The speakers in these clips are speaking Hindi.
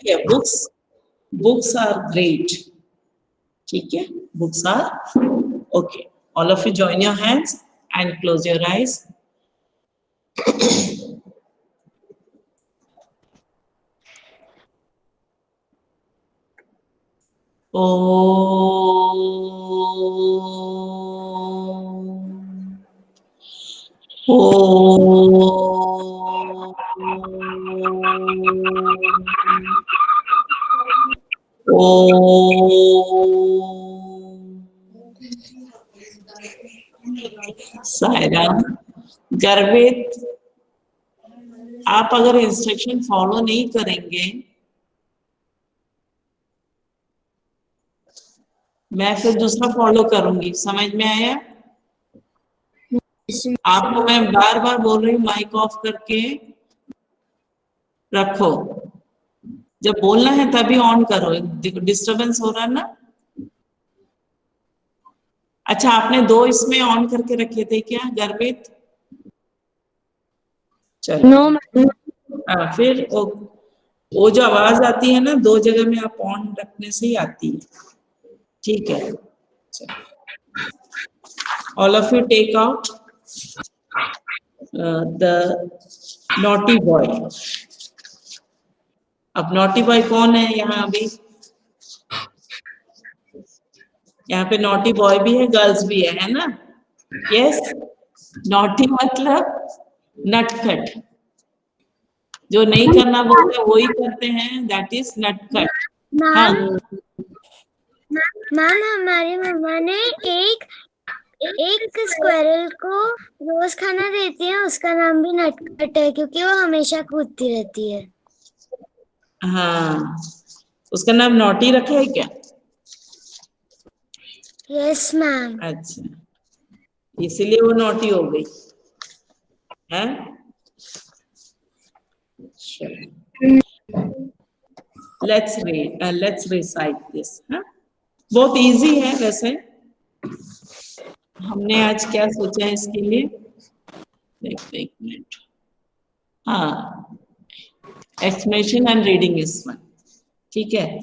ठीक है, बुक्स आर ग्रेट, ठीक है, books are okay. All of you join your hands and close your eyes. Saira, Garvit, आप अगर इंस्ट्रक्शन फॉलो नहीं करेंगे मैं फिर दूसरा फॉलो करूंगी, समझ में आया? आपको मैं बार बार बोल रही हूँ माइक ऑफ करके रखो, जब बोलना है तभी ऑन करो, देखो डिस्टरबेंस हो रहा है ना। अच्छा, आपने 2 इसमें ऑन करके रखे थे क्या गर्भित? चलो no, फिर वो जो आवाज आती है ना 2 जगह में आप ऑन रखने से ही आती है, ठीक है। All of you take out the naughty boy. अब नॉटी बॉय कौन है यहाँ अभी? यहाँ पे नॉटी बॉय भी है, गर्ल्स भी है ना? यस, नॉटी मतलब नटखट, जो नहीं करना बोलते वही करते हैं, दैट इज नटखट। हाँ मैम, हमारी मम्मा ने एक स्क्वायरल को रोज खाना देती है, उसका नाम भी नटखट है क्योंकि वो हमेशा कूदती रहती है। हाँ, उसका नाम नॉटी रखा है क्या? Yes ma'am. अच्छा, इसीलिए वो नॉटी हो गई है। Let's recite this. बहुत इजी है वैसे। हमने आज क्या सोचा है इसके लिए? एक मिनट। हाँ, explanation and reading is fun, ठीक है।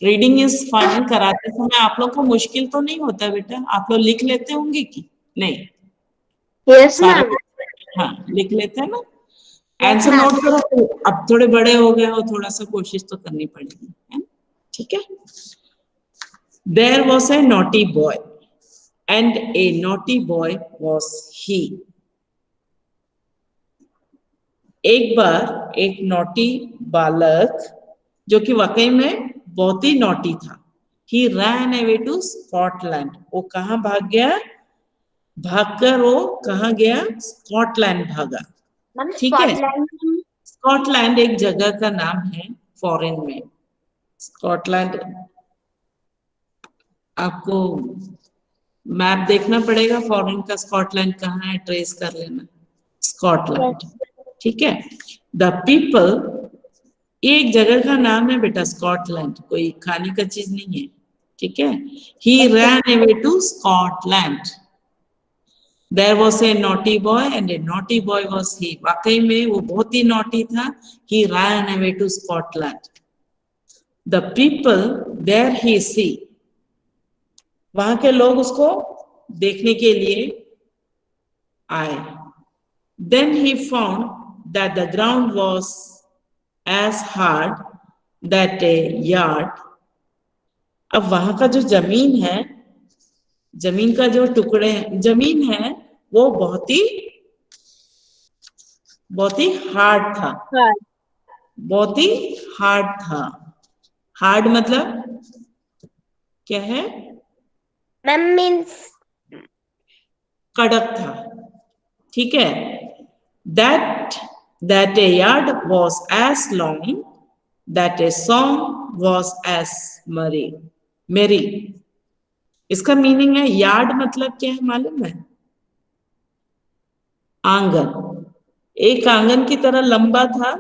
रीडिंग इज फन कराते समय आप लोग को मुश्किल तो नहीं होता बेटा? आप लोग लिख लेते होंगे कि नहीं? यस सारे मैम। हाँ लिख लेते हैं ना। आंसर नोट करो, अब थोड़े बड़े हो गए हो, थोड़ा सा कोशिश तो करनी पड़ेगी, है ना? ठीक है। There was a naughty boy, and a naughty boy was he. एक बार एक नॉटी बालक, जो कि वाकई में बहुत ही नॉटी था, he ran away to Scotland. वो कहाँ भाग गया? भागकर वो कहाँ गया? स्कॉटलैंड भागा, ठीक है। स्कॉटलैंड एक जगह का नाम है फॉरेन में। स्कॉटलैंड आपको मैप देखना पड़ेगा, फॉरेन का स्कॉटलैंड कहाँ है ट्रेस कर लेना, स्कॉटलैंड, ठीक है। द पीपल, एक जगह का नाम है बेटा स्कॉटलैंड, कोई खाने का चीज नहीं है, ठीक है। He ran away to Scotland. There was a naughty boy and a naughty boy was he. वाकई में वो बहुत ही नॉटी था। He ran away to Scotland. The people there he see. वहां के लोग उसको देखने के लिए आए। Then he found that the ground was as hard that a yard. अब वहां का जो जमीन है, जमीन का जो टुकड़े जमीन है वो बहुत ही हार्ड था, बहुत ही हार्ड था। हार्ड मतलब क्या है? मैम मीन्स कड़क था, ठीक है। That a yard was as long that a song was as merry. इसका मीनिंग है, यार्ड मतलब क्या है मालूम है? आंगन। एक आंगन की तरह लंबा था।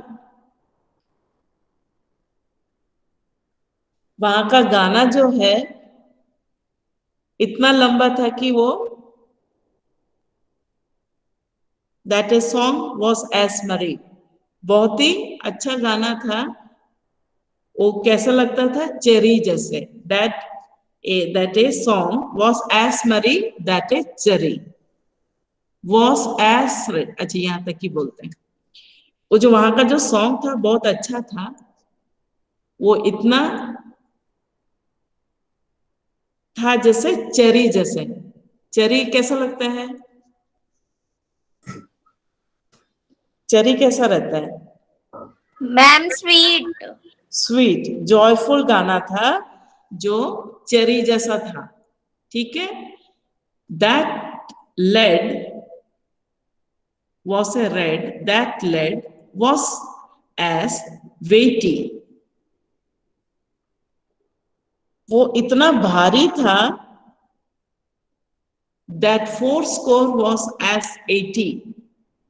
वहां का गाना जो है इतना लंबा था कि वो that a song was S मरी, बहुत ही अच्छा गाना था। वो कैसा लगता था? चेरी जैसे। that a song was as merry that a cherry was as red। अच्छा, यहाँ तक ही बोलते हैं। वो जो वहां का जो सॉन्ग था बहुत अच्छा था, वो इतना था जैसे चेरी जैसे। चेरी कैसा लगता है? चेरी कैसा रहता है? Ma'am sweet. स्वीट, जॉयफुल गाना था जो चेरी जैसा था। ठीक है। That lad was a red, that lead was as weighty। वो इतना भारी था। that four score was as 80,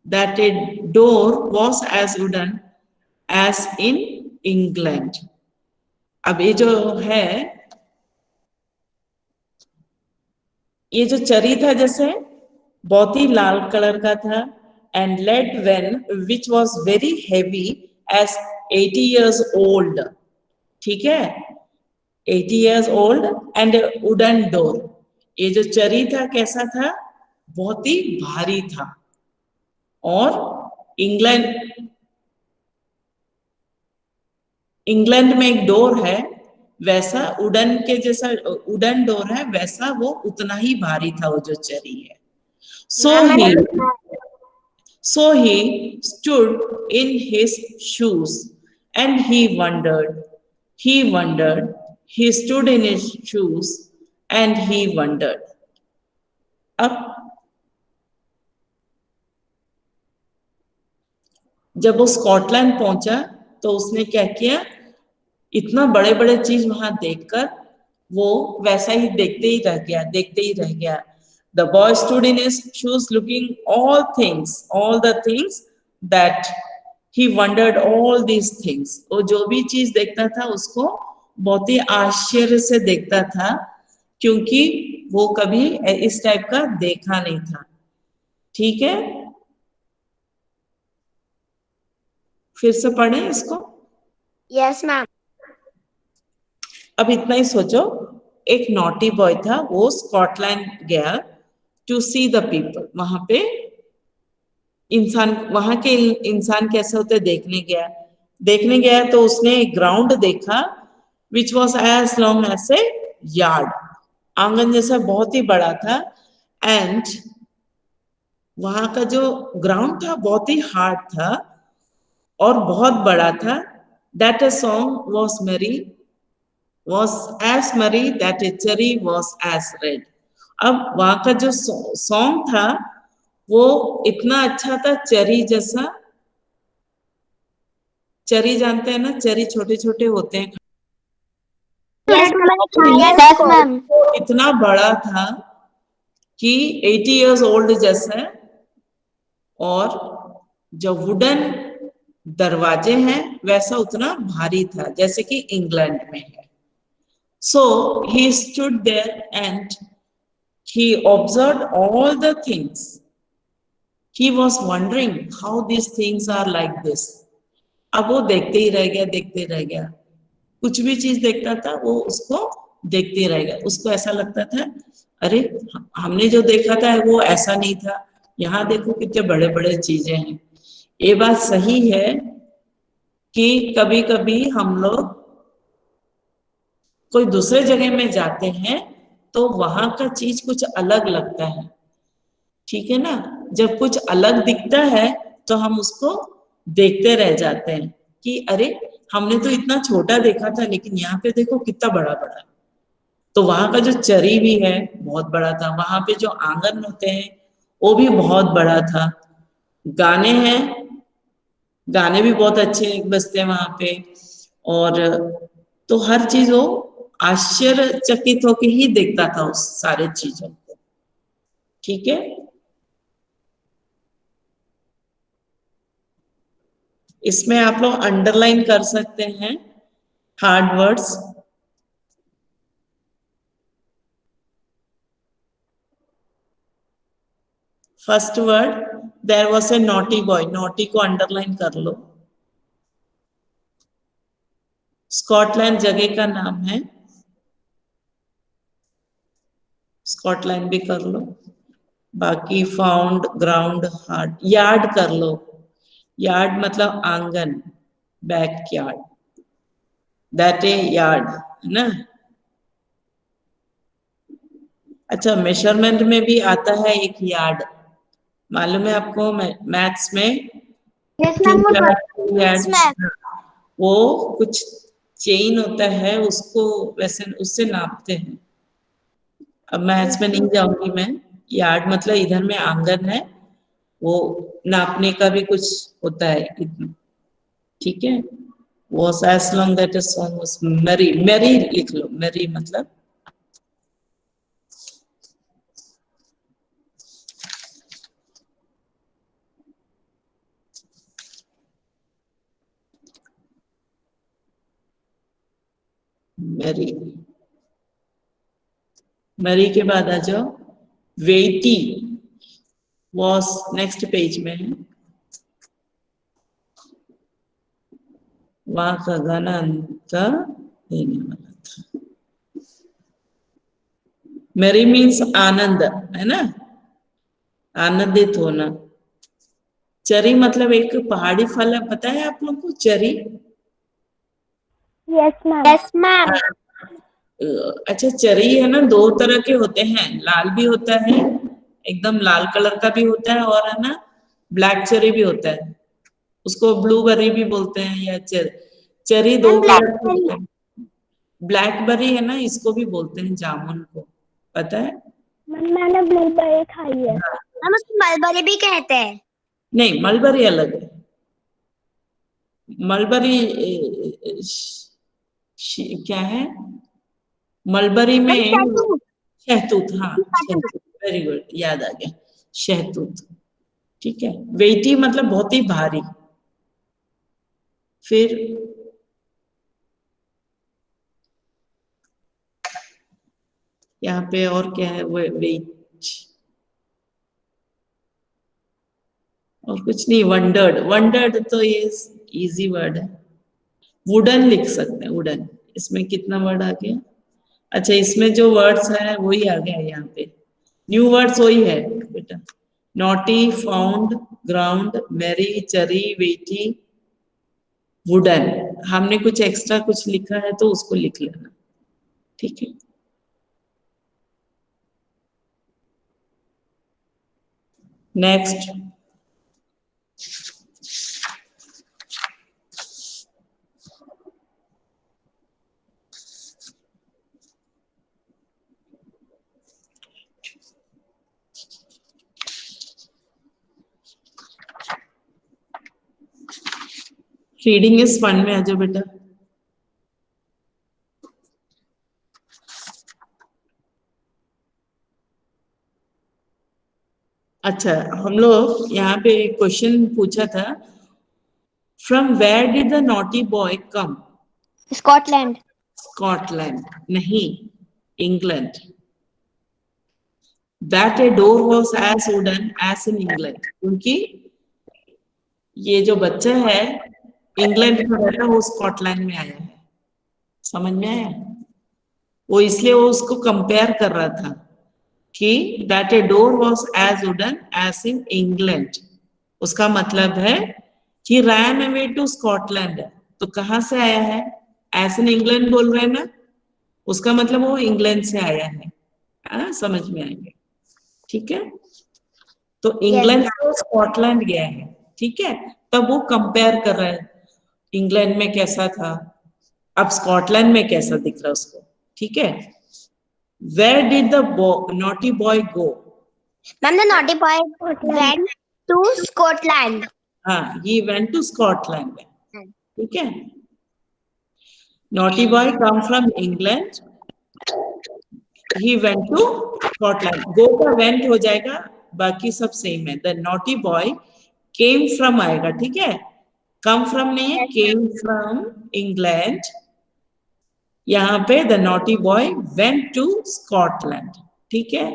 that a door was as wooden as in England। अब ये जो है, ये जो चरी था जैसे बहुत ही लाल कलर का था। And lad when which was very heavy as 80 years old। ठीक है, 80 years old and wooden door. ये जो चरी था कैसा था? बहुत ही भारी था। और इंग्लैंड में एक डोर है, वैसा वुडन के जैसा वुडन डोर है, वैसा वो उतना ही भारी था वो जो चरी है। So he stood in his shoes and he wondered, he stood in his shoes and he wondered। अब जब वो स्कॉटलैंड पहुंचा तो उसने क्या किया? इतना बड़े बड़े चीज वहां देखकर वो वैसा ही देखते ही रह गया। The boy stood in his shoes looking all the things that he wondered all these things। वो जो भी चीज देखता था उसको बहुत ही आश्चर्य से देखता था, क्योंकि वो कभी इस टाइप का देखा नहीं था। ठीक है, फिर से पढ़ें इसको। Yes ma'am. अब इतना ही सोचो, एक नॉटी बॉय था, वो स्कॉटलैंड गया टू सी द पीपल। वहां पे वहां के इंसान कैसे होते देखने गया तो उसने एक ग्राउंड देखा which was as long as a yard. आंगन जैसा बहुत ही बड़ा था। एंड वहां का जो ग्राउंड था बहुत ही हार्ड था और बहुत बड़ा था। That a song was as merry that a cherry was as red। अब वहां का जो सॉन्ग था वो इतना अच्छा था, चेरी जैसा। चेरी जानते हैं ना, चेरी छोटे छोटे होते हैं। Yes ma'am. इतना बड़ा था कि 80 years old जैसा। और जो वुडन दरवाजे हैं वैसा उतना भारी था जैसे कि इंग्लैंड में है। So he stood there and he observed all the things। He was wondering how these things are like this। अब वो देखते ही रह गया। कुछ भी चीज देखता था वो उसको देखते रह गया। उसको ऐसा लगता था, अरे हमने जो देखा था वो ऐसा नहीं था, यहाँ देखो कितने बड़े बड़े चीजें हैं। ये बात सही है कि कभी कभी हम लोग कोई दूसरे जगह में जाते हैं तो वहां का चीज कुछ अलग लगता है। ठीक है ना, जब कुछ अलग दिखता है तो हम उसको देखते रह जाते हैं कि अरे हमने तो इतना छोटा देखा था लेकिन यहाँ पे देखो कितना बड़ा बड़ा। तो वहां का जो चरी भी है बहुत बड़ा था। वहां पे जो आंगन होते हैं वो भी बहुत बड़ा था। गाने हैं, गाने भी बहुत अच्छे बजते हैं वहां पे। और तो हर चीज वो आश्चर्यचकित होके ही देखता था उस सारे चीजों को। ठीक है, इसमें आप लोग अंडरलाइन कर सकते हैं hard words. First word, there was a naughty boy. Naughty को अंडरलाइन कर लो। स्कॉटलैंड जगह का नाम है, स्कॉटलैंड भी कर लो। बाकी फाउंड, ग्राउंड, हार्ट, यार्ड कर लो। यार्ड मतलब आंगन, back yard, that a yard, है ना। अच्छा, मेजरमेंट में भी आता है एक यार्ड, मालूम है आपको? मैथ्स में Yes, 2 ma'am. Yard, Yes, ma'am. वो कुछ चेन होता है, उसको वैसे उससे नापते हैं। अब मैथ्स में नहीं जाऊंगी मैं। यार्ड मतलब इधर में आंगन है, वो नापने का भी कुछ होता है इतना, ठीक है। was as long that a song was merry, merry लिख लो, merry मतलब merry। merry के बाद आ जाओ weighty, was नेक्स्ट पेज में है। वहां का गाना अंतर देने वाला था। merry मीन्स आनंद, है ना, आनंदित होना। चरी मतलब एक पहाड़ी फल है, पता है आप लोग को चरी? Yes, ma'am. Yes, ma'am. अच्छा, चरी है ना, 2 तरह के होते हैं, लाल भी होता है, एकदम लाल कलर का भी होता है, और है ना ब्लैक चरी भी होता है, उसको ब्लूबेरी भी बोलते हैं, या चरी 2 तरह के होते हैं। ब्लैकबेरी है ना, इसको भी बोलते हैं जामुन को, पता है? मैंने ब्लूबेरी खाई है। हम उसको मलबरी भी कहते हैं। नहीं, मलबरी अलग है। मलबरी क्या है? मलबरी में शहतूत। शहतूत, हाँ शहतूत, वेरी गुड, याद आ गया, शहतूत, ठीक है। वेटी मतलब बहुत ही भारी। फिर यहाँ पे और क्या है? वेट और कुछ नहीं। वंडर्ड, वंडर्ड तो ये इजी वर्ड है। वुडन लिख सकते हैं, वुडन। इसमें कितना वर्ड आ गया? अच्छा, इसमें जो वर्ड्स है वही आ गया यहाँ पे, न्यू वर्ड्स वही है बेटा। नॉटी, फाउंड, ग्राउंड, मैरी, चरी, वेटी, वुडन। हमने कुछ एक्स्ट्रा कुछ लिखा है तो उसको लिख लेना, ठीक है। नेक्स्ट, रीडिंग इज फन में आ जाओ बेटा। अच्छा, हम लोग यहाँ पे क्वेश्चन पूछा था, from where did the naughty boy come? Scotland. Scotland नहीं, England. That a door was as wooden as in England, क्योंकि ये जो बच्चा है इंग्लैंड में रहता है, वो स्कॉटलैंड में आया है, समझ में आया? वो इसलिए वो उसको कंपेयर कर रहा था कि that a door was as wooden as in England. उसका मतलब है कि रैन अवे टू स्कॉटलैंड, तो कहां से आया है? एज इन इंग्लैंड बोल रहे हैं ना, उसका मतलब वो इंग्लैंड से आया है। समझ में आएंगे, ठीक है। तो इंग्लैंड से स्कॉटलैंड गया है, ठीक है। तब वो कंपेयर कर रहा है, इंग्लैंड में कैसा था, अब स्कॉटलैंड में कैसा दिख रहा है उसको, ठीक है। Where did the naughty boy go? Ma'am, the naughty boy went to Scotland. हाँ, he went to Scotland, ठीक है। Naughty boy come from England, he went to Scotland। go का went हो जाएगा, बाकी सब सेम है। The naughty boy came from आएगा, ठीक है। come from नहीं है, came from England। यहाँ पे the naughty boy went to Scotland, ठीक है।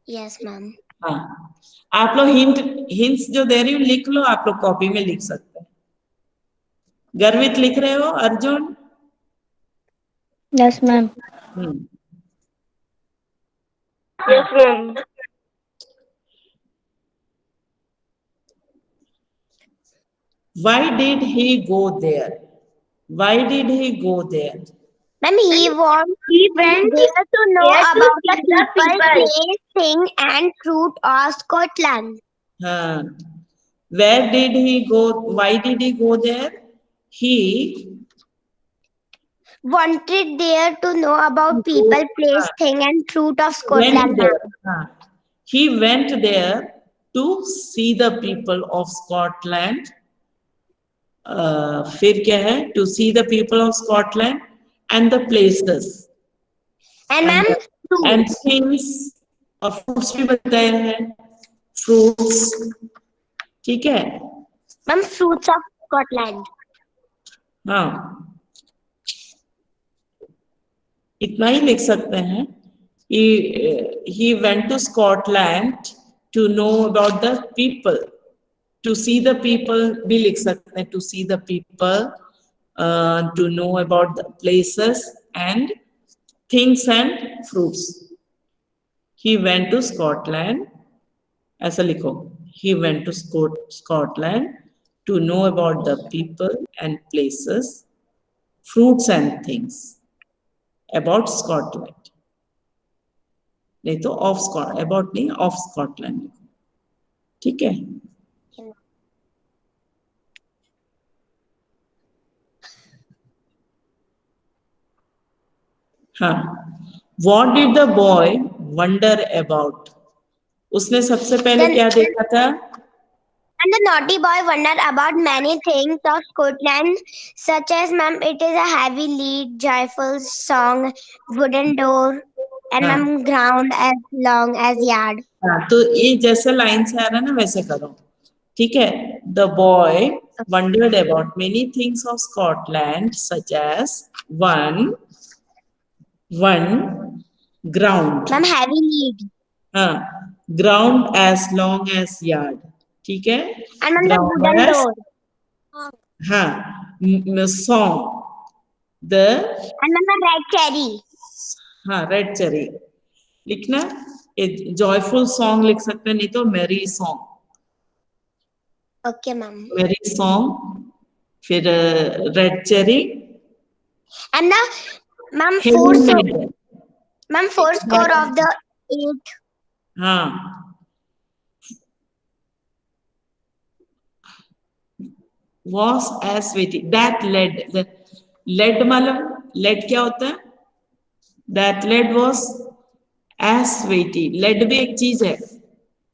Yes ma'am. हाँ, आप लोग हिंट्स जो दे रही हूँ लिख लो, आप लोग कॉपी में लिख सकते हैं। गर्वित लिख रहे हो? Arjun Yes, ma'am. Yes, ma'am. Why did he go there? Why did he go there? Ma'am, he went there to know about the people, place, thing, and fruit of Scotland. Huh. Where did he go? Why did he go there? He Wanted there to know about people, place, thing, and fruit of Scotland, went ma'am. there. Huh. He went there to see the people of Scotland. फिर क्या है? To see the people of Scotland and the places And ma'am, and fruits. things. और fruits भी बताया है. Fruits. ठीक है? Ma'am, fruits of Scotland. हाँ. इतना ही लिख सकते हैं. He went to Scotland to know about the people. To see the people भी लिख सकते हैं. To see the people, to know about the places and things and fruits. He went to Scotland. ऐसा लिखो. He went to Scotland to know about the people and places, fruits and things about Scotland. नहीं तो ऑफ स्कॉट, अबाउट नहीं, ऑफ स्कॉटलैंड लिखो. ठीक है? हाँ. What did the boy wonder about? उसने सबसे पहले क्या देखा था? And the naughty boy wondered about many things of Scotland, such as, ma'am, it is a heavy lead, joyful song, wooden door, and हाँ. ma'am, ground as long as yard. हाँ, तो ये जैसे लाइन से आ रहा है ना वैसे करो. ठीक है? The boy wondered about many things of Scotland, such as one ground. Ma'am, heavy lead. हाँ, ground as long as yard. ठीक है? And ma'am, the Ground wooden as, door. हाँ, song. The, And ma'am, the red cherry. हाँ, red cherry. लिखना. जॉयफुल सॉन्ग लिख सकते हैं, नहीं तो मेरी सॉन्ग. Okay, ma'am. मेरी सॉन्ग. फिर red cherry. And the, ma'am, four score of the 8. हाँ. Was as weighty. That led मतलब lead क्या होता है? That lead was as weighty. lead भी एक चीज है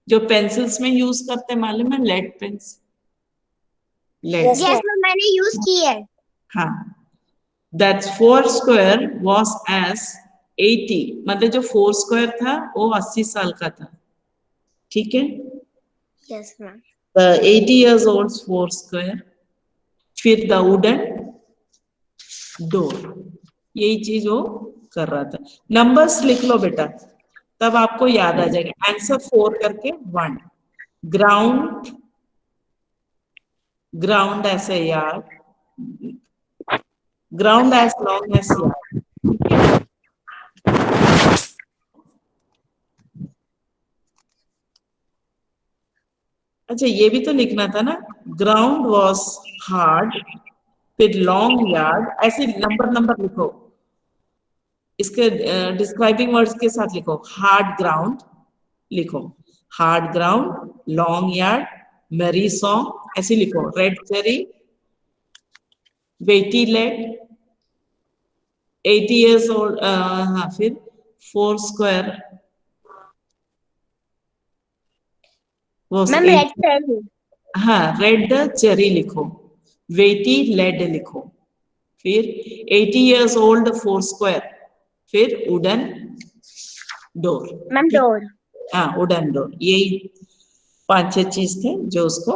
जो पेंसिल्स में यूज करते हैं, मालूम है? Lead pencil. Lead. Yes, ma'am, मैंने use की है. हाँ. That 4 square was as 80. मतलब जो 4 square था वो 80 साल का था. ठीक है? Yes, ma'am. The 80 years old 4 square. फिर the wooden door. यही चीज वो कर रहा था. नंबर्स लिख लो बेटा, तब आपको याद आ जाएगा. आंसर 4 करके 1. ग्राउंड ऐसे yard. Ground as long as yard. अच्छा, ये भी तो लिखना था ना. ग्राउंड वॉज हार्ड, फिर लॉन्ग यार्ड. ऐसे नंबर लिखो. इसके डिस्क्राइबिंग वर्ड्स के साथ लिखो. हार्ड ग्राउंड लिखो. Hard ground, long yard, merry song. ऐसे लिखो. Red cherry, weighty lad, 80 years old. हाँ, फिर 4 square was Ma'am, 8. red cherry. हाँ, रेड चेरी लिखो. वेटी लेड लिखो. फिर 80 years old 4 square. फिर वुडन डोर. Ma'am, door. हाँ, वुडन डोर. यही 5-6 चीज थे जो उसको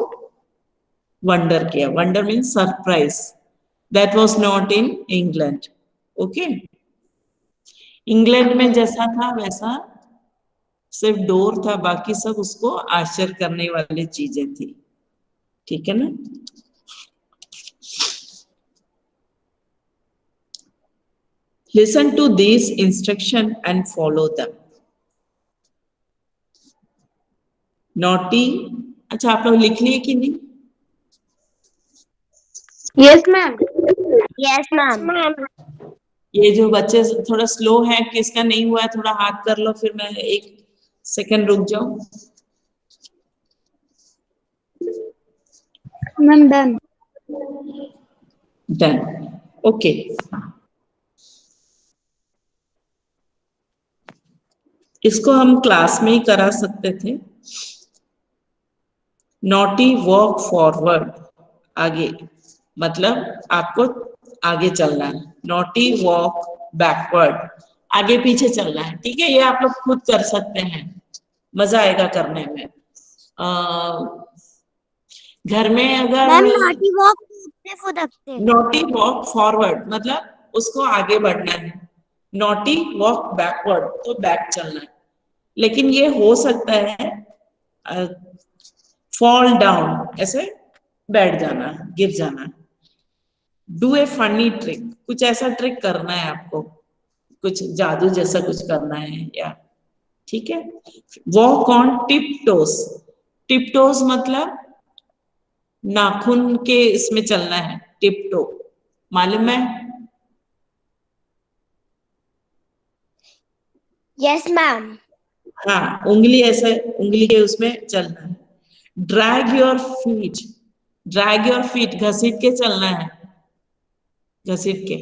वंडर किया. Wonder means surprise. That was not in England. Okay? England में जैसा था वैसा सिर्फ डोर था, बाकी सब उसको आश्चर्य करने वाली चीजें थी. ठीक है ना? Listen to these instruction and follow them. Naughty, अच्छा आप लोग लिख लिए कि नहीं? Yes, ma'am. Yes, ma'am. ये जो बच्चे थोड़ा स्लो है, किसका नहीं हुआ है थोड़ा हाथ कर लो, फिर मैं 1 सेकंड रुक जाऊं. Ma'am, done. डन. ओके. इसको हम क्लास में ही करा सकते थे. नॉटी वॉक फॉरवर्ड, आगे, मतलब आपको आगे चलना है. नॉटी वॉक बैकवर्ड, आगे पीछे चलना है. ठीक है, ये आप लोग खुद कर सकते हैं, मजा आएगा करने में. घर में अगर मैम नॉटी वॉक कूदते फुदकते. नॉटी वॉक फॉरवर्ड मतलब उसको आगे बढ़ना है. नॉटी वॉक बैकवर्ड तो बैक चलना है. लेकिन ये हो सकता है फॉल डाउन, ऐसे बैठ जाना, गिर जाना. डू ए फनी ट्रिक, कुछ ऐसा ट्रिक करना है आपको, कुछ जादू जैसा कुछ करना है या. ठीक है. Walk on tip toes. Tip toes मतलब नाखून के इसमें चलना है. टिप टो मालूम है? Yes, ma'am. हाँ, उंगली ऐसे, उंगली के उसमें चलना है. Drag your feet. Drag your feet, घसीट के चलना है, घसीट के.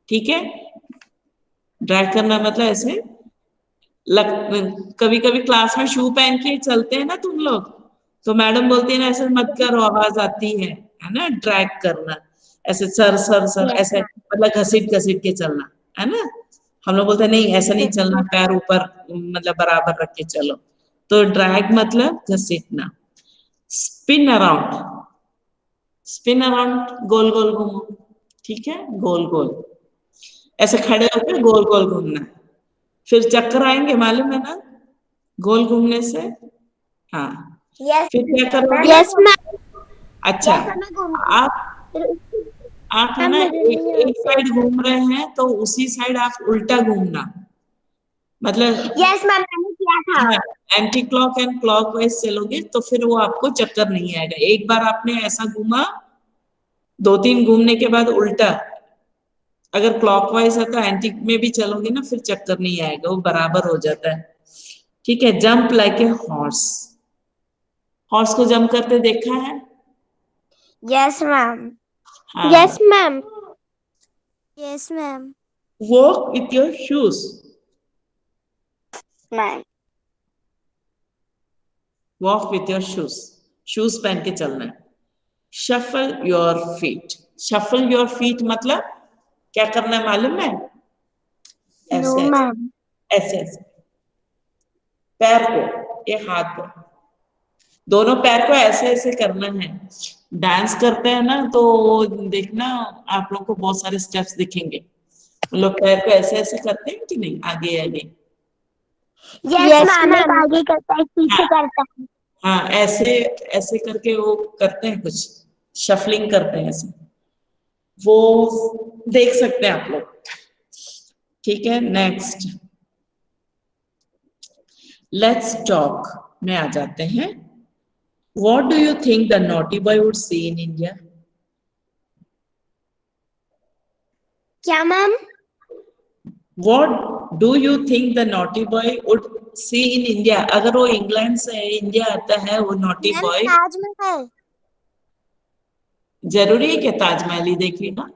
ठीक है. ड्रैग करना मतलब ऐसे कभी कभी क्लास में शू पहन के चलते हैं ना तुम लोग, तो मैडम बोलती है ना ऐसे मत करो, आवाज आती है ना. ड्रैग करना ऐसे सर सर सर Yes, ऐसे, मतलब घसीट घसीट के चलना है ना. हम लोग बोलते हैं नहीं ऐसा नहीं चलना, पैर ऊपर मतलब बराबर रख के चलो. तो ड्रैग मतलब घसीटना. Spin around. स्पिन अराउंड गोल गोल घूमो. ठीक है, गोल गोल ऐसे खड़े होकर गोल गोल घूमना. फिर चक्कर आएंगे, मालूम है ना, गोल घूमने से. हाँ. Yes. फिर क्या करोगे? Yes, ma'am. अच्छा, Yes, ma'am. आप है ना एक साइड घूम रहे हैं तो उसी साइड आप उल्टा घूमना. मतलब Yes, ma'am. मैंने किया था. हाँ, anti clock and clock wise चलोगे तो फिर वो आपको चक्कर नहीं आएगा. एक बार आपने ऐसा घूमा, 2-3 घूमने के बाद उल्टा, अगर क्लॉकवाइज है तो एंटी में भी चलोगे ना, फिर चक्कर नहीं आएगा, वो बराबर हो जाता है. ठीक है. Jump like a horse. Horse को जंप करते देखा है? Yes, ma'am. हाँ. Yes, ma'am. Yes ma'am. Walk with your shoes. Ma'am. Walk with your shoes, shoes पहन के चलना है. Shuffle your feet. Shuffle your feet मतलब क्या करना है मालूम है? No, ऐसे ma'am. ऐसे ऐसे पैर को, ये हाथ को, दोनों पैर को ऐसे ऐसे करना है. डांस करते हैं ना तो देखना आप लोग को बहुत सारे स्टेप्स दिखेंगे. लोग पैर को ऐसे ऐसे करते हैं कि नहीं, आगे आगे. Yes, ma'am. एक आगे करता है, पीछे करता है. हाँ, ऐसे ऐसे करके वो करते हैं, कुछ शफलिंग करते हैं ऐसे, वो देख सकते हैं आप लोग. ठीक है. नेक्स्ट लेट्स टॉक में आ जाते हैं. What do you think the naughty boy would see in India? क्या ma'am? What do you think the naughty boy would see in India? अगर वो इंग्लैंड से इंडिया आता है, वो naughty मैम boy ताजमहल. जरूरी है कि ताजमहल ही देखेगा?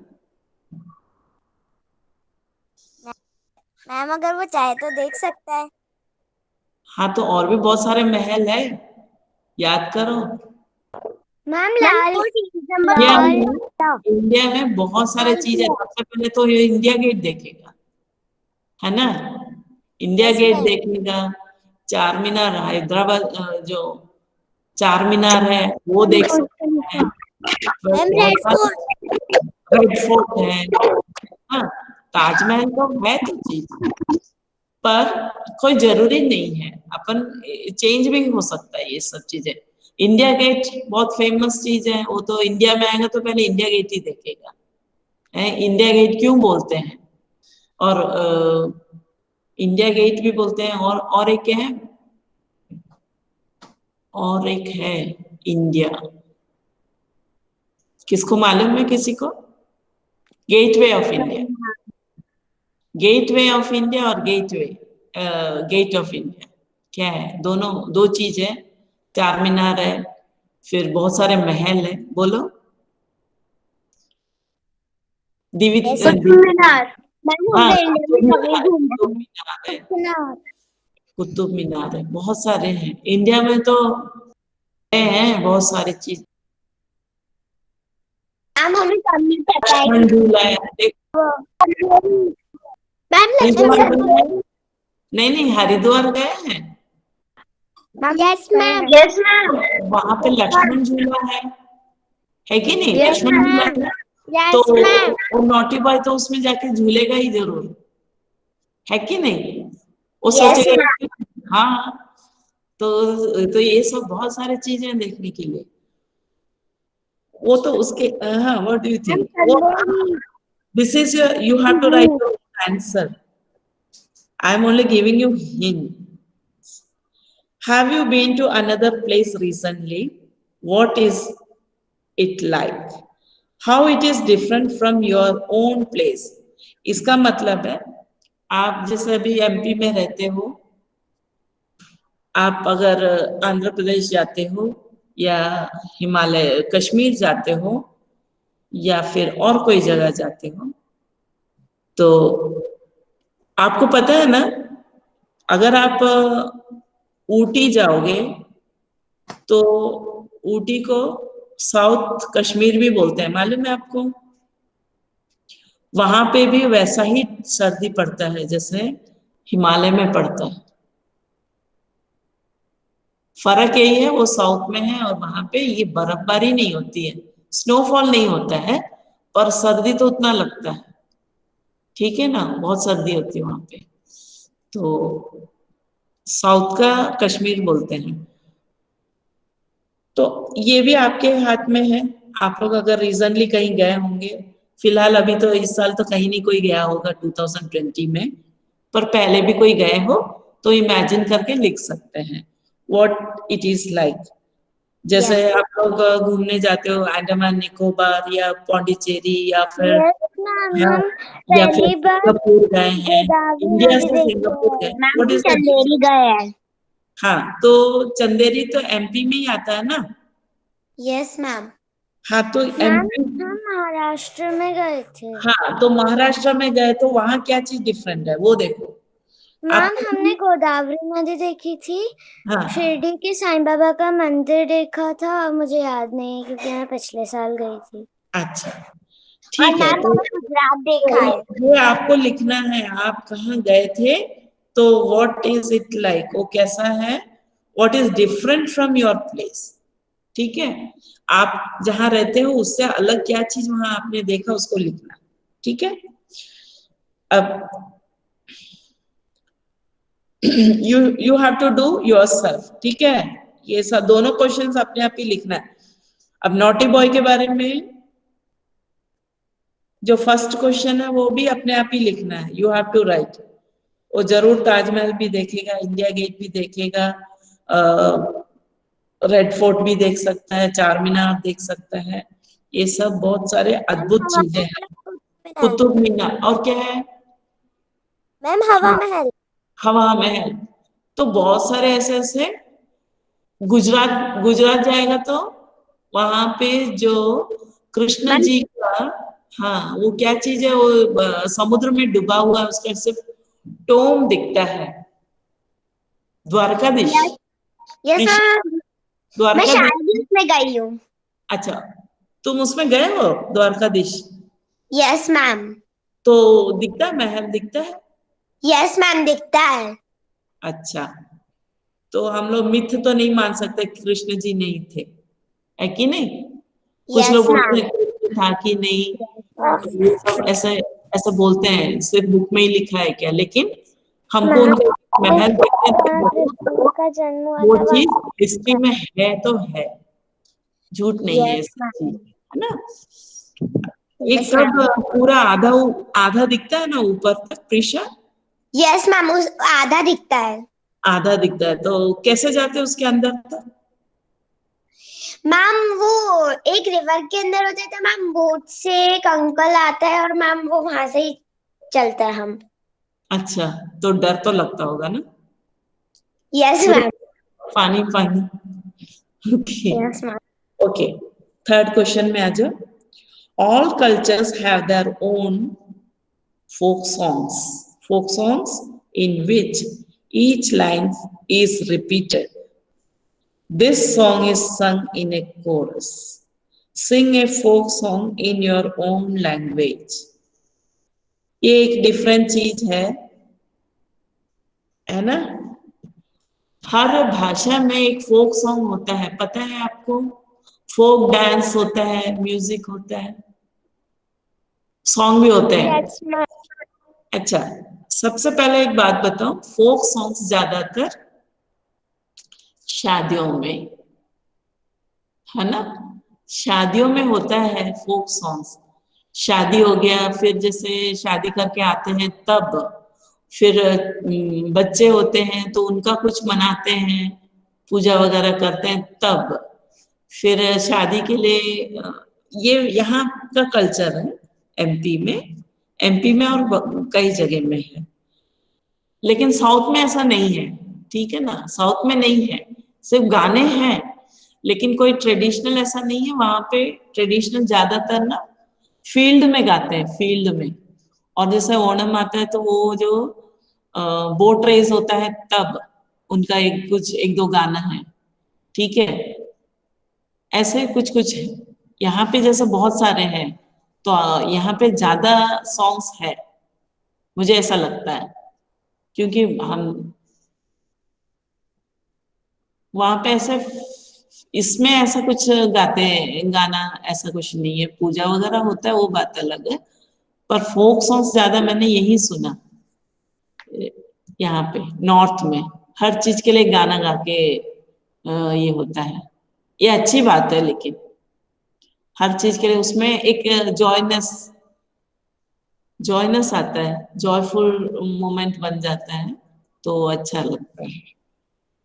मैम अगर वो चाहे तो देख सकता है. हाँ, तो और भी बहुत सारे महल है, याद करो. मैम लाल इंडिया इंडिया में बहुत सारे चीज है. सबसे पहले तो ये इंडिया गेट देखेगा, है ना. India Yes, gate ma'am. देखेगा. चार मीनार, हैदराबाद जो चार मीनार है वो देख सकते हैं. Ma'am red fort. Red fort है. हाँ, ताजमहल तो है तो चीज, पर कोई जरूरी नहीं है. अपन चेंज भी हो सकता है ये सब चीजें. इंडिया गेट बहुत फेमस चीज है, वो तो इंडिया में आएगा तो पहले इंडिया गेट ही देखेगा. इंडिया गेट क्यों बोलते हैं? और इंडिया गेट भी बोलते हैं, और एक क्या है, और एक है इंडिया, किसको मालूम है किसी को? Gateway of India, gateway of India और गेट ऑफ इंडिया क्या है? दोनों दो चीज है। चार मीनार है, फिर बहुत सारे महल है, बोलो। कुतुब मीनार। मैम हाँ, हमने इंडिया में कुतुब कभी घूमा मीनार है, है। कुतुब मीनार है, बहुत सारे हैं इंडिया में तो हैं बहुत सारी चीज। मैम हमें सब नहीं पता है लक्ष्मण झूला है, मैम हरिद्वार लक्ष्मण गए हैं? नहीं, हरिद्वार गए हैं? यस मैम, यस मैम, वहां पे लक्ष्मण झूला है कि नहीं? Yes, लक्ष्मण झूला ma'am. है। यस तो मैम। वो नॉटी बॉय तो उसमें जाके झूलेगा ही जरूर, है कि नहीं? वो Yes, सोचेगा कि हाँ। तो ये सब बहुत सारी चीजें देखने के लिए। वो तो उसके, हाँ, व्हाट डू यू थिंक? वो this is you have to write your answer. I am only giving you hint. Have you been to another place recently? What is it like? How it is different from your own place? इसका मतलब है, आप जैसे अभी एमपी में रहते हो, आप अगर आंध्र प्रदेश जाते हो या हिमालय कश्मीर जाते हो या फिर और कोई जगह जाते हो, तो आपको पता है ना, अगर आप ऊटी जाओगे तो ऊटी को साउथ कश्मीर भी बोलते हैं, मालूम है आपको? वहां पे भी वैसा ही सर्दी पड़ता है जैसे हिमालय में पड़ता है। फर्क यही है, वो साउथ में है और वहां पे ये बर्फबारी नहीं होती है, स्नोफॉल नहीं होता है, पर सर्दी तो उतना लगता है। ठीक है ना, बहुत सर्दी होती है वहां पे। तो साउथ का कश्मीर बोलते हैं। तो ये भी आपके हाथ में है। आप लोग अगर रीजनली कहीं गए होंगे, फिलहाल अभी तो इस साल तो कहीं नहीं कोई गया होगा 2020 में, पर पहले भी कोई गए हो तो इमेजिन करके लिख सकते हैं व्हाट इट इज लाइक। जैसे आप लोग घूमने जाते हो अंडमान निकोबार या पौंडीचेरी या फिर यस मैम, हम या फिर पहली बार सिंगापुर गए हैं, गोदावरी इंडिया नदी से देखी सिंगापुर है। गए, मैम व्हाट हम इज द? चंदेरी गए हैं। हाँ, तो चंदेरी तो एमपी में ही आता है ना? Yes ma'am. हाँ, तो मैम एमपी। हम महाराष्ट्र में गए थे। हाँ, तो महाराष्ट्र में गए तो वहां क्या चीज डिफरेंट है वो देखो। मैम आप, हमने गोदावरी नदी देखी थी, हाँ, शिरडी के साईं बाबा का मंदिर देखा था, और मुझे याद नहीं है क्योंकि मैं पिछले साल गई थी। अच्छा, और ठीक है। मैम तो मैंने गुजरात देखा है। ये आपको लिखना है, आप कहाँ गए थे, तो व्हाट इज इट लाइक, वो कैसा है, what is different from your place. ठीक है, आप जहाँ रहते हो उससे अलग क्या चीज वहां आपने देखा उसको लिखना। ठीक है, अब you have to do yourself. ठीक है, ये सब दोनों क्वेश्चंस अपने आप ही लिखना है। अब नॉटी बॉय के बारे में जो फर्स्ट क्वेश्चन है वो भी अपने आप ही लिखना है, यू हैव टू राइट। वो जरूर ताजमहल भी देखेगा, इंडिया गेट भी देखेगा, रेड फोर्ट भी देख सकता है, चार मीनार देख सकता है, ये सब बहुत सारे अद्भुत चीजें हैं। कुतुब मीनार, और क्या है? मैम हवा हाँ, महल। हवा महल। तो बहुत सारे ऐसे ऐसे, गुजरात गुजरात जाएगा तो वहां पे जो कृष्ण मैम जी का, हाँ, वो क्या चीज है, वो समुद्र में डूबा हुआ है, उसका सिर्फ टोम दिखता है। द्वारकाधीश, यस यस ऋषि मैम, मैं द्वारकाधीश। शायद ही उसमें गई हूँ। अच्छा, तुम उसमें गए हो द्वारकाधीश? Yes ma'am. तो दिखता है, महल दिखता है? यस मैम दिखता है। अच्छा, तो हम लोग मिथ तो नहीं मान सकते कृष्ण जी नहीं थे, है कि नहीं? कुछ लोग यस बोलते मैम। हैं कृष्ण था कि नहीं, तो ये सब ऐसे ऐसे बोलते हैं, सिर्फ बुक में ही लिखा है क्या, लेकिन हमको उनका महल देखने कृष्ण तो का जन्म हुआ वो था चीज वहाँ। हिस्ट्री में है तो है, झूठ नहीं है, यस सच्ची मैम। है ना? ये कब पूरा आधा आधा दिखता है ना ऊपर तक प्रीशा? यस मैम, उस आधा दिखता है। आधा दिखता है तो कैसे जाते हैं उसके अंदर तक? मैम वो एक रिवर के अंदर होता है, तो मैम बोट से एक अंकल आता है और मैम वो वहां से ही चलता है हम। अच्छा, तो डर तो लगता होगा ना? Yes ma'am. पानी पानी। Okay yes ma'am. Okay, third question में आ जाओ। All cultures have their own folk songs in which each line is repeated. This song is sung in a chorus. Sing a folk song in your own language. ये एक डिफरेंट चीज है ना? हर भाषा में एक फोक सॉन्ग होता है, पता है आपको? फोक डांस होता है, म्यूजिक होता है, सॉन्ग भी होते हैं। Yes ma'am. अच्छा, सबसे पहले एक बात बताओ, फोक सॉन्ग्स ज्यादातर शादियों में, है ना? शादियों में होता है फोक सॉन्ग्स। शादी हो गया, फिर जैसे शादी करके आते हैं तब, फिर बच्चे होते हैं तो उनका कुछ मनाते हैं, पूजा वगैरह करते हैं तब, फिर शादी के लिए ये यहाँ का कल्चर है एमपी में। एमपी में और कई जगह में है, लेकिन साउथ में ऐसा नहीं है, ठीक है ना? साउथ में नहीं है, सिर्फ गाने हैं, लेकिन कोई ट्रेडिशनल ऐसा नहीं है वहां पे। ट्रेडिशनल ज्यादातर ना फील्ड में गाते हैं, फील्ड में। और जैसे ओणम आता है तो वो जो बोट रेस होता है तब उनका एक दो गाना है, ठीक है? ऐसे कुछ कुछ है यहाँ पे, जैसे बहुत सारे हैं, तो यहाँ पे ज्यादा सॉन्ग्स है, मुझे ऐसा लगता है, क्योंकि हम वहां पे ऐसे, इसमें ऐसा कुछ गाते हैं गाना, ऐसा कुछ नहीं है। पूजा वगैरह होता है वो बात अलग है, पर फोक सॉन्ग्स ज्यादा मैंने यही सुना यहाँ पे नॉर्थ में। हर चीज के लिए गाना गा के ये होता है, ये अच्छी बात है, लेकिन हर चीज के लिए उसमें एक जॉयनेस आता है, जॉयफुल मोमेंट बन जाता है, तो अच्छा लगता है,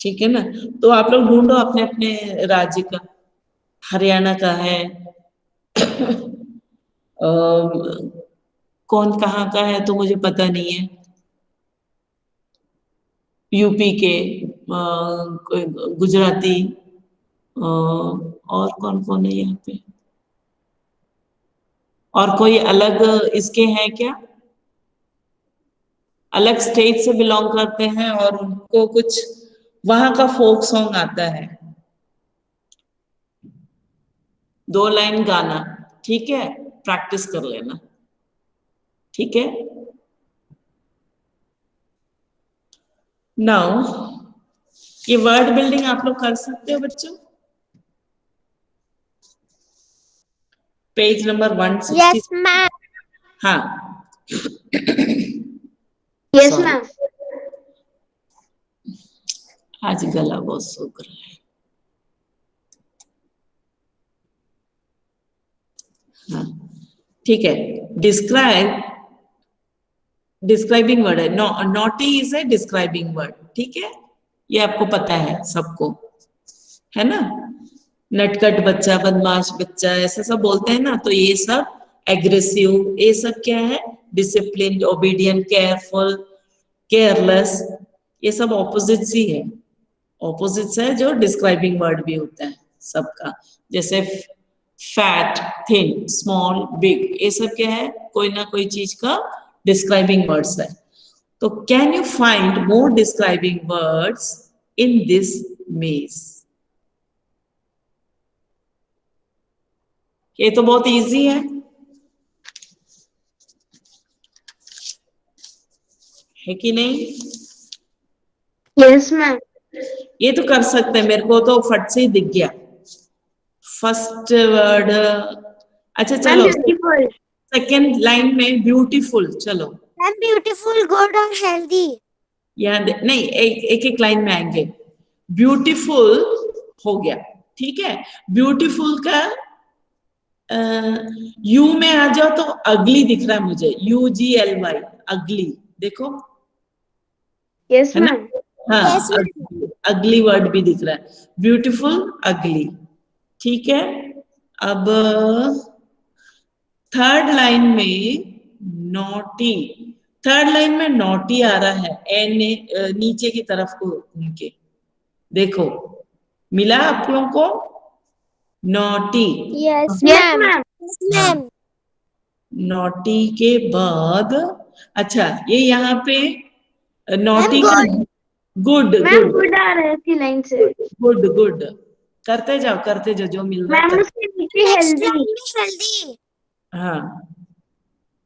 ठीक है ना? तो आप लोग ढूंढो अपने अपने राज्य का। हरियाणा का है, कौन कहाँ का है तो मुझे पता नहीं है। यूपी के, गुजराती, और कौन कौन है यहाँ पे? और कोई अलग इसके हैं क्या? अलग स्टेट से बिलोंग करते हैं और उनको कुछ वहां का फोक सॉन्ग आता है, 2 लाइन गाना, ठीक है? प्रैक्टिस कर लेना, ठीक है? नाउ ये वर्ड बिल्डिंग आप लोग कर सकते हो बच्चों, पेज नंबर 160। Yes ma'am. हाँ, यस Sorry. मैम। आज गला बहुत सूख रहा है। हाँ, ठीक है। डिस्क्राइबिंग वर्ड है, naughty is a describing word, ठीक है? ये आपको पता है सबको, है ना? नटखट बच्चा, बदमाश बच्चा, ऐसा सब बोलते हैं ना, तो ये सब एग्रेसिव, ये सब क्या है? डिसिप्लिन, ओबीडियंट, केयरफुल, केयरलेस, ये सब ऑपोजिट्स ही है। ऑपोजिट्स है जो डिस्क्राइबिंग वर्ड भी होता है सबका, जैसे फैट, थिन, स्मॉल, बिग, ये सब क्या है? कोई ना कोई चीज का डिस्क्राइबिंग वर्ड्स है। तो can you find more describing words in this मेज? ये तो बहुत इजी है कि नहीं? Yes ma'am. ये तो कर सकते हैं, मेरे को तो फट से ही दिख गया फर्स्ट वर्ड। अच्छा चलो, ब्यूटीफुल। सेकेंड लाइन में ब्यूटीफुल, चलो मैम ब्यूटीफुल, गुड और हेल्दी। यहाँ नहीं, एक लाइन में आएंगे। ब्यूटीफुल हो गया, ठीक है? ब्यूटीफुल का यू में आ जाओ तो अगली दिख रहा है मुझे, UGLY, अगली, देखो यस है ना। मैम। हाँ, Yes, ma'am. अगली वर्ड भी दिख रहा है, ब्यूटीफुल, अगली। ठीक है, अब थर्ड लाइन में नोटी, थर्ड लाइन में नोटी आ रहा है, नीचे की तरफ को घूम के देखो, मिला आप लोगों को naughty. Yes, yes ma'am. Ma'am. Yes, ma'am. Naughty के बाद, अच्छा ये यहाँ पे नोटी Ma'am, का good. Good, ma'am good, good आ रहा है इसी लाइन से। गुड, गुड, करते जाओ जो मिल रहा है मैम कर। उसके नीचे Next हेल्दी। line में healthy. हाँ,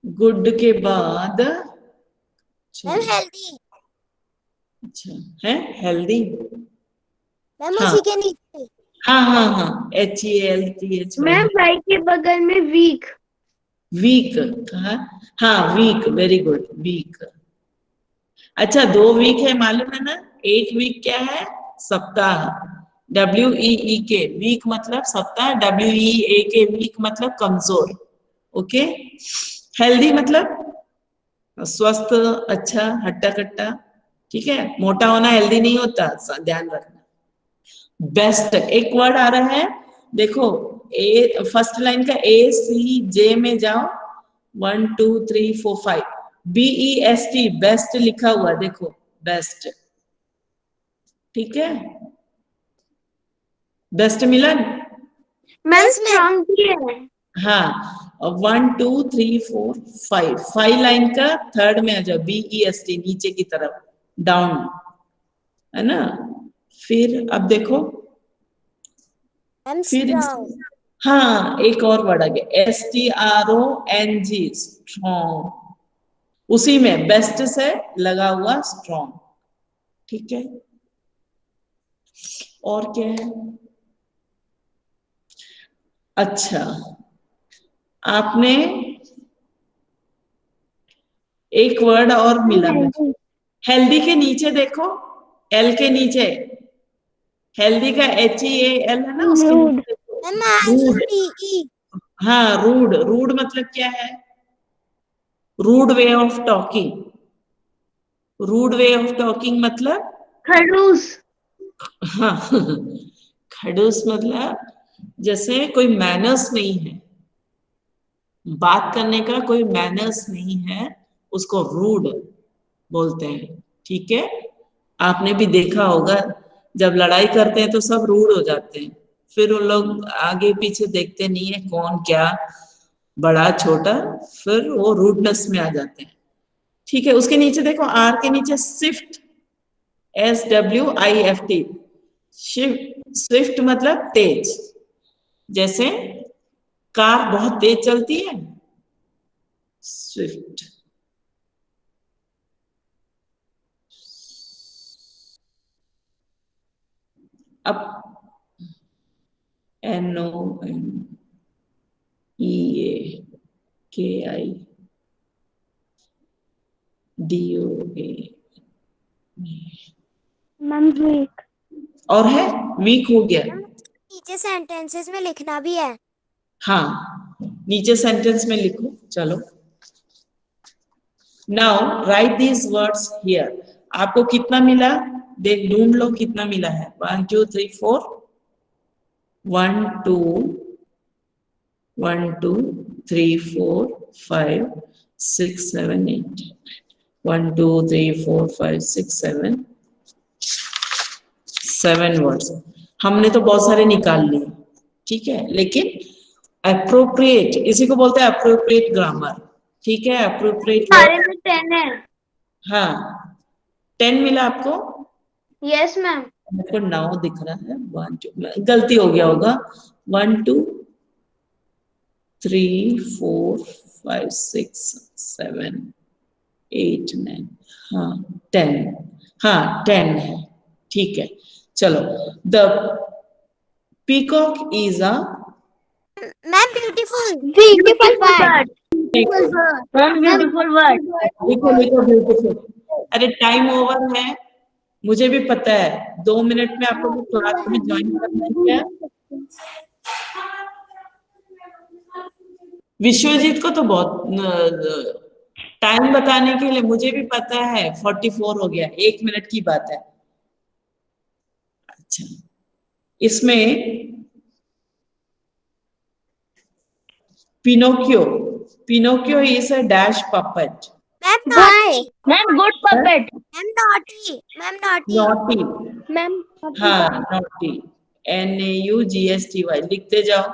गुड के बाद Ma'am, चलो, healthy. अच्छा है हेल्दी। Ma'am, हाँ उसी के नीचे. हाँ हाँ हाँ, HELTHY, मैम वाई के बगल में वीक। वीक कहा, हाँ वीक, वेरी गुड, वीक। अच्छा, 2 वीक है मालूम है ना, एक वीक क्या है, सप्ताह, WEEK, वीक मतलब सप्ताह, WEAK वीक मतलब कमजोर, ओके। हेल्दी मतलब स्वस्थ, अच्छा, हट्टा कट्टा, ठीक है, मोटा होना हेल्दी नहीं होता, ध्यान रखना। बेस्ट, एक वर्ड आ रहा है, देखो, फर्स्ट लाइन का ACJ में जाओ, 1 2 3 4 5, BEST, बेस्ट लिखा हुआ, देखो बेस्ट, ठीक है, बेस्ट मिला। Ma'am Yes, ma'am. स्ट्रॉन्ग भी है। हाँ, 1 2 3 4 5, 5 लाइन का थर्ड में आ जाओ, BEST, नीचे की तरफ डाउन, है ना। फिर अब देखो, Ma'am, फिर strong. हाँ, एक और वर्ड आ गया, STRONG, स्ट्रॉन्ग, उसी में बेस्ट से लगा हुआ स्ट्रॉन्ग, ठीक है। और क्या है, अच्छा, आपने एक वर्ड और मिला मुझे, हेल्दी के नीचे देखो, L के नीचे, हेल्दी का HEAL है ना, उसके नीचे देखो, Ma'am, रूड, RUDE. हाँ रूड, रूड मतलब क्या है, rude way of talking, rude way of talking मतलब, खड़ूस। हाँ खड़ूस मतलब जैसे कोई मैनर्स नहीं है, बात करने का कोई मैनर्स नहीं है, उसको रूड बोलते हैं, ठीक है। आपने भी देखा होगा, जब लड़ाई करते हैं तो सब रूड हो जाते हैं, फिर उन लोग आगे पीछे देखते नहीं है कौन क्या, बड़ा छोटा, फिर वो रूडनेस में आ जाते हैं, ठीक है। उसके नीचे देखो, R के नीचे स्विफ्ट, SWIFT, स्विफ्ट मतलब तेज, जैसे कार बहुत तेज चलती है, स्विफ्ट। अब NONEAKIDOA, मैम वीक। और है, वीक हो गया, Ma'am, नीचे sentences में लिखना भी है. हाँ नीचे सेंटेंस में लिखो, चलो। Now right these words here, आपको कितना मिला, देख ढूंढ लो कितना मिला है, 1 2 3 4, 1 2 1 2 3 4 5 6 7 8, 1 2 3 4 5 6 7 वर्ड्स, हमने तो बहुत सारे निकाल लिए, ठीक है, लेकिन अप्रोप्रिएट, इसी को बोलते हैं अप्रोप्रिएट ग्रामर, ठीक है, अप्रोप्रिएट सारे वर्ड। में 10 है। हाँ, 10 मिला आपको, यस मैम। मेरे को 9 दिख रहा है, 1 2, गलती हो गया होगा, 1 2 3 4 5 6 7 8 9, हाँ 10, हाँ 10 है, ठीक है। चलो, the peacock is a, Ma'am, beautiful. Beautiful bird. Word. Beautiful bird. Ma'am beautiful word. लिखो लिखो ब्यूटीफुल, अरे टाइम ओवर है, मुझे भी पता है, 2 मिनट में आप लोग को क्लास में ज्वाइन करना है क्या, विश्वजीत को तो बहुत टाइम बताने के लिए, मुझे भी पता है 44 हो गया, 1 मिनट की बात है। अच्छा, इसमें Pinocchio, Pinocchio is a dash puppet. Ma'am naughty, ma'am good puppet. Ma'am naughty, ma'am naughty, naughty, ma'am हाँ नॉटी, NAUGSTY लिखते जाओ।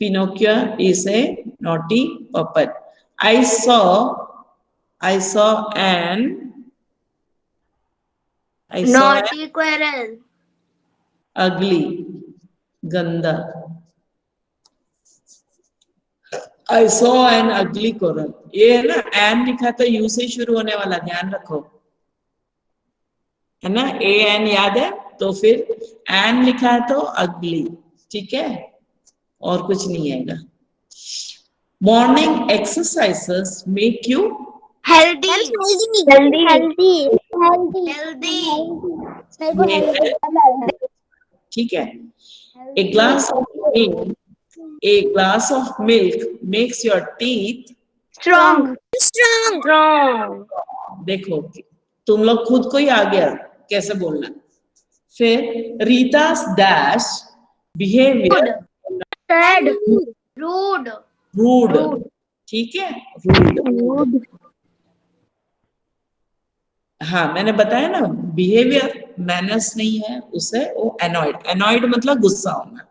Pinocchio is a naughty puppet. I saw an naughty quarrel. ugly, गंदा। I saw an ugly coral। ये है ना, एन लिखा तो यू से शुरू होने वाला, ध्यान रखो, है ना, AN याद है, तो फिर एन लिखा है तो अगली, ठीक है, और कुछ नहीं आएगा। Morning exercises make you healthy healthy, healthy healthy, healthy healthy, ठीक है। A glass of milk, a glass of milk makes your teeth strong strong, strong. देखो तुम लोग खुद को ही आ गया कैसे बोलना। फिर Rita's dash behavior said rude rude, ठीक है, rude। हाँ मैंने बताया ना, बिहेवियर मैनर्स नहीं है उसे, वो annoyed, annoyed मतलब गुस्सा होना।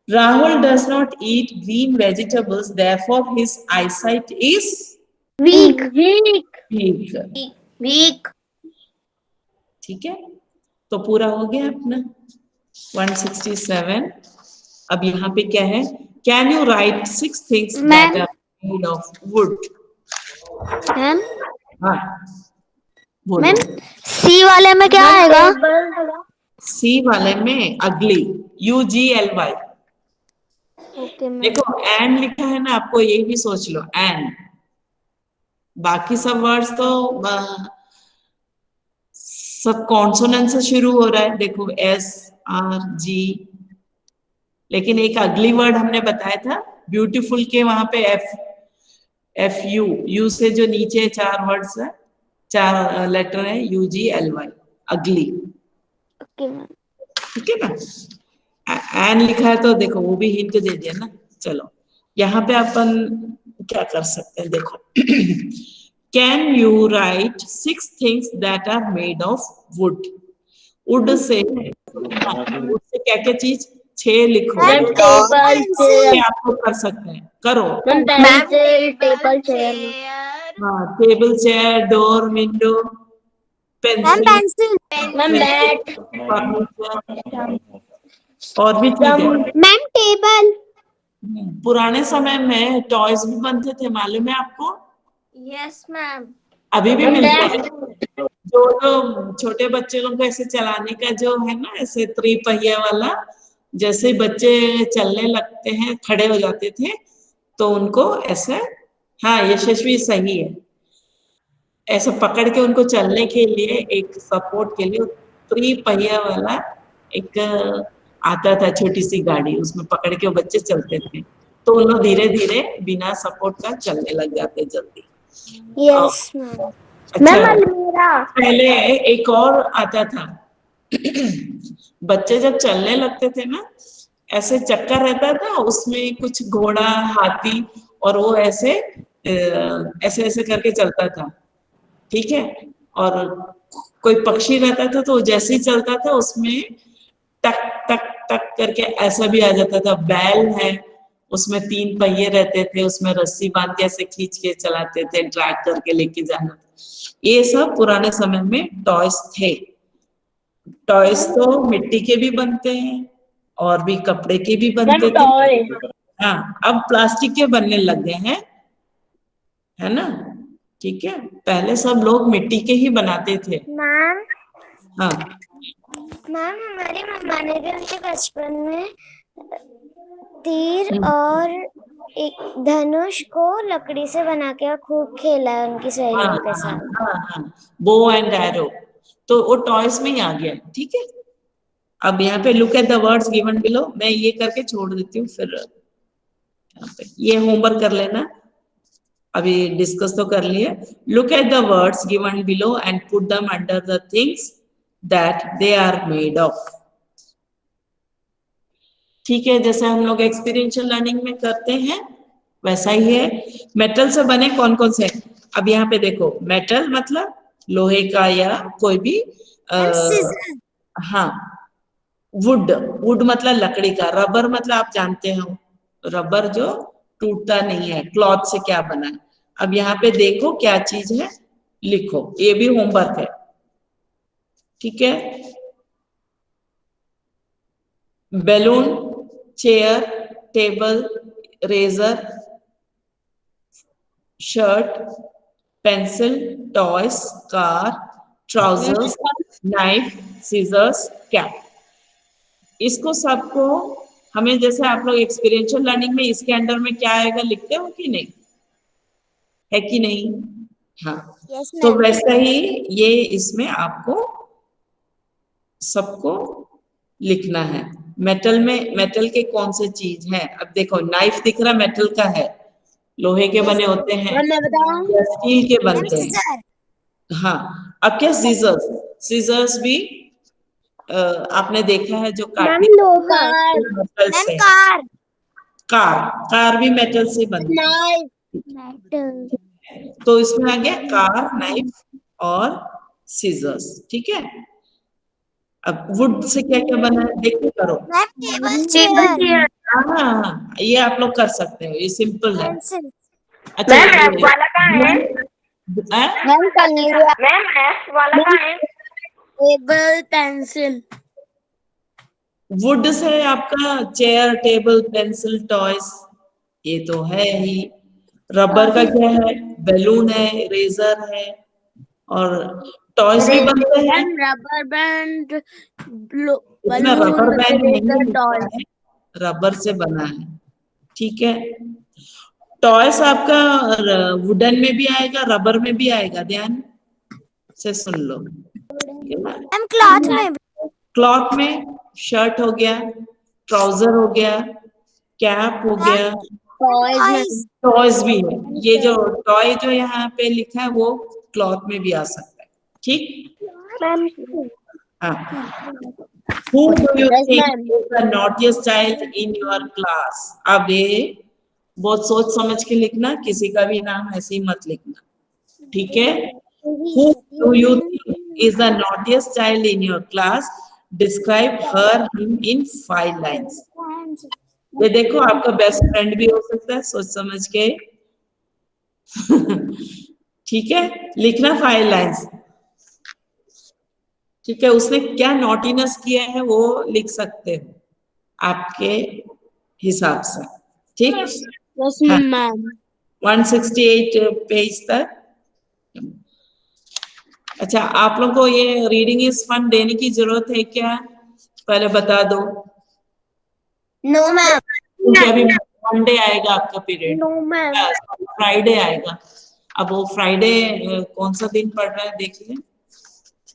Rahul does not eat green vegetables, therefore his eyesight is weak weak, weak. ठीक है। तो पूरा हो गया अपना 167। अब यहाँ पे क्या है, can you write 6 things that are made of wood. Ma'am हाँ बोलो। मैम सी वाले में क्या आएगा? सी वाले में अगली, UGLY। ओके मैम, देखो एन लिखा है ना, आपको ये भी सोच लो एन, बाकी सब वर्ड्स तो सब कॉन्सोनेंट से शुरू हो रहा है, देखो SRG। लेकिन एक अगली वर्ड हमने बताया था ब्यूटीफुल के, वहां पे FU, यू से जो नीचे 4 वर्ड्स है, 4 लेटर है, UGLY, अगली, ओके मैम। ठीक है ना। एन लिखा है तो देखो वो भी हिंट दे दिया ना। चलो यहाँ पे अपन क्या कर सकते हैं, देखो can you write 6 things that are made of wood. Wood से, वुड से क्या क्या चीज, 6 लिखो। मैम टेबल ये आप लोग कर सकते हैं, करो। मैम टेबल चेयर हाँ, table, chair, door, window, ma'am pencil, pencil, ma'am bat furniture, और भी चीजें। मैम टेबल, पुराने समय में टॉयज भी बनते थे, मालूम है आपको? Yes ma'am. अभी भी मिलते हैं। जो छोटे बच्चे लोग को ऐसे चलाने का जो है ना, ऐसे 3 पहिया वाला, जैसे बच्चे चलने लगते हैं, खड़े हो जाते थे, तो उनको ऐसे, हाँ यशस्वी सही है, ऐसे पकड़ के उनको चलने के लिए, एक सपोर्ट के लिए 3 पहिया वाला एक आता था, छोटी सी गाड़ी, उसमें पकड़ के वो बच्चे चलते थे, तो उन लोग धीरे धीरे बिना सपोर्ट का चलने लग जाते जल्दी। Yes ma'am. अच्छा, अलमीरा। पहले एक और आता था बच्चे जब चलने लगते थे ना, ऐसे चक्कर रहता था, उसमें कुछ घोड़ा, हाथी, और वो ऐसे ऐसे ऐसे करके चलता था, ठीक है। और कोई पक्षी रहता था तो जैसे ही चलता था उसमें टक टक टक करके ऐसा भी आ जाता था। बैल है, उसमें 3 पहिए रहते थे, उसमें रस्सी बांध के ऐसे खींच के चलाते थे, ड्रैग करके लेके जाना। ये सब पुराने समय में टॉयज थे। टॉयज तो मिट्टी के भी बनते हैं और भी कपड़े के भी बनते थे। हाँ, अब प्लास्टिक के बनने लग गए हैं, है ना, ठीक है। पहले सब लोग मिट्टी के ही बनाते थे। मैम हाँ मैम हमारी मम्मा ने भी उनके बचपन में तीर और एक धनुष को लकड़ी से बना के खूब खेला है उनकी सहेलियों के साथ। हाँ, बो एंड एरो, तो वो टॉयज में ही आ गया, ठीक है। अब यहाँ पे look at the words given below, मैं ये करके छोड़ देती हूँ फिर। ये होमवर्क कर लेना, अभी डिस्कस तो कर लिए। Look at the words given below and put them under the things that they are made of. ठीक है, जैसे हम लोग एक्सपीरियंशियल लर्निंग में करते हैं वैसा ही है। मेटल से बने कौन कौन से, अब यहाँ पे देखो, मेटल मतलब लोहे का या कोई भी scissor. हाँ, वुड, वुड मतलब लकड़ी का, रबर मतलब आप जानते हो रबर जो टूटता नहीं है, क्लॉथ से क्या बना है। अब यहाँ पे देखो क्या चीज है, लिखो, ये भी होमवर्क है, ठीक है। Balloon, chair, table, razor, shirt, pencil, toys, car, trousers, knife, scissors, cap. इसको सबको हमें, जैसे आप लोग एक्सपीरियंशियल लर्निंग में इसके अंडर में क्या आएगा लिखते हो कि नहीं, है कि नहीं? हाँ, Yes, तो ma'am. वैसा ही ये इसमें आपको सबको लिखना है। मेटल में, मेटल के कौन से चीज है, अब देखो नाइफ दिख रहा, मेटल का है, लोहे के बने होते हैं मैं बताऊं? या स्टील के Ma'am, बनते हैं। scissor. हाँ, अब क्या सीजर्स, सीजर्स भी आपने देखा है जो काटने कार, मेटल Ma'am, से। car. कार, कार भी मेटल से बनती है। Knife, Metal. तो इसमें आ गया कार, नाइफ और सीजर्स, ठीक है। अब वुड से क्या क्या बना है देखो, करो। Ma'am, table, chair. हाँ, ये आप लोग कर सकते हो, ये सिंपल है। Pencil. अच्छा, मैम एफ वाला कहाँ है? हाँ? मैम कलर, मैम एफ वाला कहाँ है? Table, pencil. वुड से आपका चेयर, टेबल, पेंसिल, टॉयज, ये तो है ही। रबर का क्या है, बैलून है, रेजर है, और टॉयज भी बनते हैं। रबर बैंड, इसमें रबर बैंड नहीं लिखा है, रबर से बना है, ठीक है। टॉयस आपका वुडन में भी आएगा, रबर में भी आएगा, ध्यान से सुन लो। Ma'am, cloth में भी. क्लॉथ में शर्ट हो गया, ट्राउजर हो गया, कैप हो गया, Toys. टॉयज भी है। ये जो टॉय जो यहाँ पे लिखा है वो क्लॉथ में भी आ सकता है, ठीक। हाँ, Who do you Yes, think ma'am. is the naughtiest child in your class? अब ये बहुत सोच समझ के लिखना, किसी का भी नाम ऐसे ही मत लिखना, ठीक है। Who do you think is the naughtiest child in your class? Describe her, him in 5 lines. ये देखो, आपका बेस्ट फ्रेंड भी हो सकता है, सोच समझ के ठीक है, लिखना 5 लाइन्स, ठीक है। उसने क्या नॉटीनेस किया है वो लिख सकते हो आपके हिसाब से, ठीक। Yes, हाँ, ma'am. 168 पेज तक। अच्छा, आप लोग को ये रीडिंग इज फन देने की जरूरत है क्या, पहले बता दो, No, ma'am. क्योंकि अभी मंडे आएगा आपका पीरियड, No, ma'am. फ्राइडे आएगा। अब वो फ्राइडे कौन सा दिन पड़ रहा है देखिए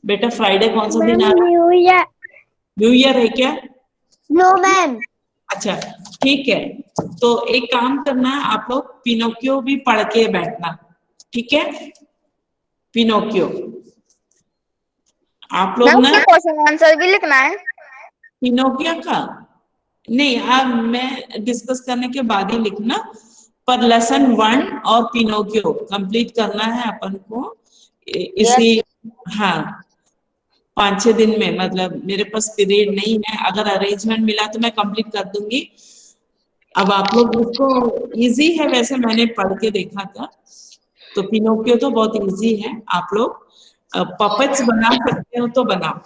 बेटा, फ्राइडे कौन सा दिन आ रहा है, New Year. न्यू ईयर है क्या? No, ma'am. अच्छा, ठीक है, तो एक काम करना, आप लोग पिनोकियो भी पढ़ के बैठना, ठीक है। पिनोकियो आप लोग मैम ना, उसका क्वेश्चन आंसर भी लिखना है? पिनोकियो का नहीं, अब मैं डिस्कस करने के बाद ही लिखना, पर लेसन 1 और पिनोकियो कंप्लीट करना है अपन को इसी, हाँ, 5-6 दिन में। मतलब मेरे पास पीरियड नहीं है, अगर अरेंजमेंट मिला तो मैं कंप्लीट कर दूंगी। अब आप लोग उसको, इजी है वैसे, मैंने पढ़ के देखा था, तो पिनोकियो तो बहुत इजी है। आप लोग पपेट्स बना सकते हो तो बनाओ,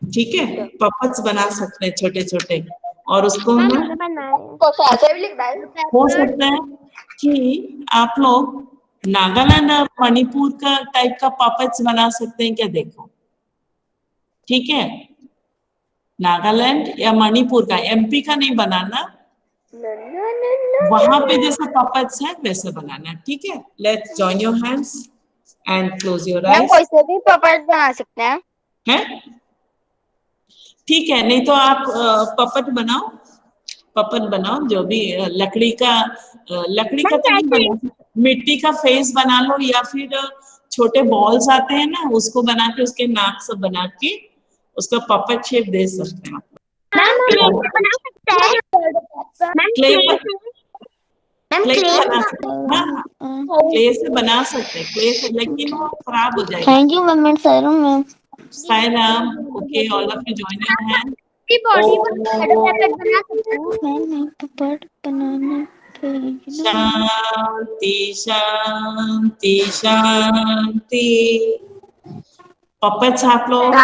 ठीक है, पपेट्स बना सकते हैं छोटे छोटे, और उसको ना क्वेश्चन आंसर भी लिखना है? हो सकता है कि आप लोग नागालैंड और मणिपुर का टाइप का पपेट्स बना सकते हैं क्या, देखो, ठीक है। नागालैंड या मणिपुर का, एमपी का नहीं बनाना, वहां पे जैसे पपेट्स है वैसे बनाना, ठीक है। Let's join your hands and close your ma'am eyes, कोई से भी पपेट बना सकते हैं? है ठीक है, नहीं तो आप पपेट बनाओ, पपट बनाओ, जो भी लकड़ी का तो नहीं बना सकते, मिट्टी का फेस बना लो, या फिर छोटे बॉल्स आते हैं ना, उसको बना के उसके नाक सब बना के उसका पपट शेप दे सकते हैं। मैम क्ले से बना सकते हैं? मैम क्ले क्ले बना सकते हैं, हाँ, क्ले से बना सकते हैं, क्ले से, लेकिन वो खराब हो जाएगा। Thank you ma'am, Sairam. Sairam, okay, all of you join in hand. Body पर बना सकते हैं। मैंने पपट बनाना शांति शांति शांति। पपेट्स आप लोग